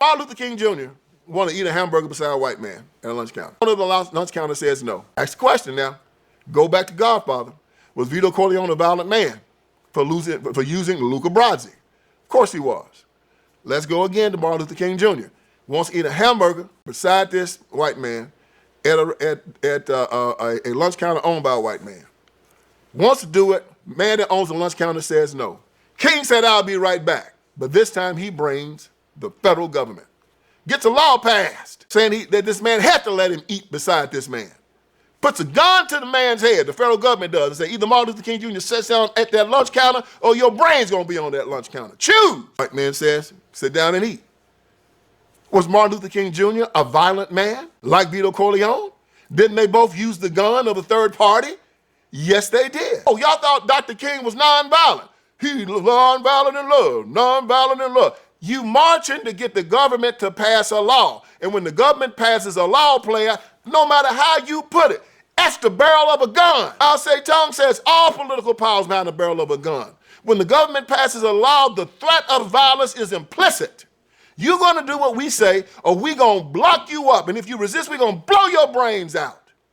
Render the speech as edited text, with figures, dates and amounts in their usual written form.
Martin Luther King Jr. want to eat a hamburger beside a white man at a lunch counter. One of the lunch counter says no. Ask the question now. Go back to Godfather. Was Vito Corleone a violent man for using Luca Brasi? Of course he was. Let's go again to Martin Luther King Jr. Wants to eat a hamburger beside this white man at a lunch counter owned by a white man. Wants to do it. Man that owns the lunch counter says no. King said, I'll be right back. But this time he brings the federal government. Gets a law passed saying that this man had to let him eat beside this man. Puts a gun to the man's head, the federal government does, and say either Martin Luther King Jr. sits down at that lunch counter or your brain's gonna be on that lunch counter. Choose! White man says, sit down and eat. Was Martin Luther King Jr. a violent man like Vito Corleone? Didn't they both use the gun of a third party? Yes, they did. Oh, y'all thought Dr. King was nonviolent. He was nonviolent in love, nonviolent in love. You marching to get the government to pass a law. And when the government passes a law, player, no matter how you put it, that's the barrel of a gun. Mao Zedong says all political power is behind the barrel of a gun. When the government passes a law, the threat of violence is implicit. You're gonna do what we say or we're gonna block you up. And if you resist, we're gonna blow your brains out.